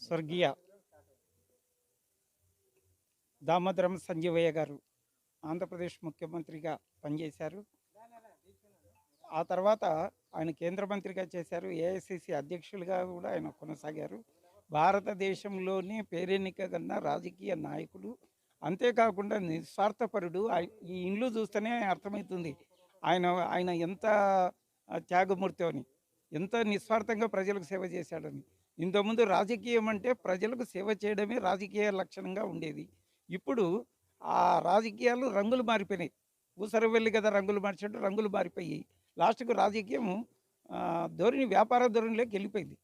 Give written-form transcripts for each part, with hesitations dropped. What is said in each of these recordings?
స్వర్గీయ దామోదరం సంజీవయ్య గారు ఆంధ్రప్రదేశ్ ముఖ్యమంత్రిగా పనిచేశారు. ఆ తర్వాత ఆయన కేంద్ర మంత్రిగా చేశారు. ఏఐసిసి అధ్యక్షులుగా కూడా ఆయన కొనసాగారు. భారతదేశంలోనే పేరెన్నికగన్న రాజకీయ నాయకుడు. అంతేకాకుండా నిస్వార్థపరుడు. ఈ ఇండ్లు చూస్తేనే అర్థమవుతుంది ఆయన ఆయన ఎంత త్యాగమూర్తి అని, ఎంత నిస్వార్థంగా ప్రజలకు సేవ చేశాడని. ఇంతకుముందు రాజకీయం అంటే ప్రజలకు సేవ చేయడమే రాజకీయ లక్షణంగా ఉండేది. ఇప్పుడు ఆ రాజకీయాలు రంగులు మారిపోయినాయి. ఊసరవెల్లి కదా రంగులు మార్చినట్టు రంగులు మారిపోయి లాస్ట్కు రాజకీయం ధోరణి వ్యాపార ధోరణిలోకి వెళ్ళిపోయింది.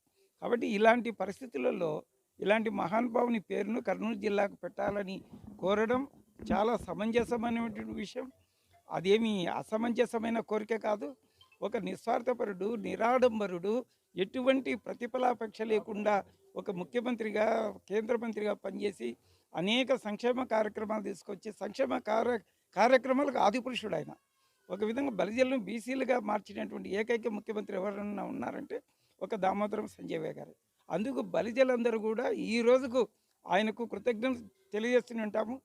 కాబట్టి ఇలాంటి పరిస్థితులలో ఇలాంటి మహానుభావుని పేరును కర్నూలు జిల్లాకు పెట్టాలని కోరడం చాలా సమంజసమైనటువంటి విషయం. అదేమి అసమంజసమైన కోరిక కాదు. ఒక నిస్వార్థపరుడు, నిరాడంబరుడు, ఎటువంటి ప్రతిఫలాపేక్ష లేకుండా ఒక ముఖ్యమంత్రిగా, కేంద్ర మంత్రిగా పనిచేసి అనేక సంక్షేమ కార్యక్రమాలు తీసుకొచ్చి సంక్షేమ కార్యక్రమాలకు ఆదిపురుషుడు ఆయన. ఒక విధంగా బలిజలను బీసీలుగా మార్చినటువంటి ఏకైక ముఖ్యమంత్రి ఎవరన్నా ఉన్నారంటే ఒక దామోదరం సంజయ్ గారు. అందుకు బలిజలందరూ కూడా ఈ రోజుకు ఆయనకు కృతజ్ఞతలు తెలియజేస్తూనే ఉంటాము.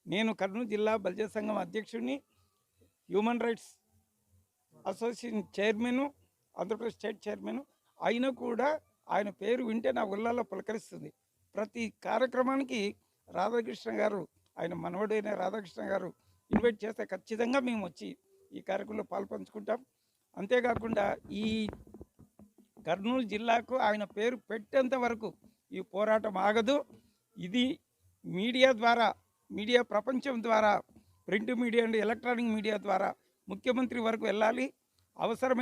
నేను కర్నూలు జిల్లా బలిజ సంఘం అధ్యక్షుడిని, human rights association chairman, Andhra Pradesh state chairman. అయినా కూడా ఆయన పేరు వింటే నా ఉల్లాల్లో పులకరిస్తుంది. ప్రతి కార్యక్రమానికి రాధాకృష్ణ గారు, ఆయన మనవడైన రాధాకృష్ణ గారు ఇన్వైట్ చేస్తే ఖచ్చితంగా మేము వచ్చి ఈ కార్యక్రమంలో పాల్పంచుకుంటాం. అంతేకాకుండా ఈ కర్నూలు జిల్లాకు ఆయన పేరు పెట్టేంత వరకు ఈ పోరాటం ఆగదు. ఇది మీడియా ద్వారా, మీడియా ప్రపంచం ద్వారా, print media and electronic media ద్వారా ముఖ్యమంత్రి వరకు వెళ్ళాలి. అవసరమైన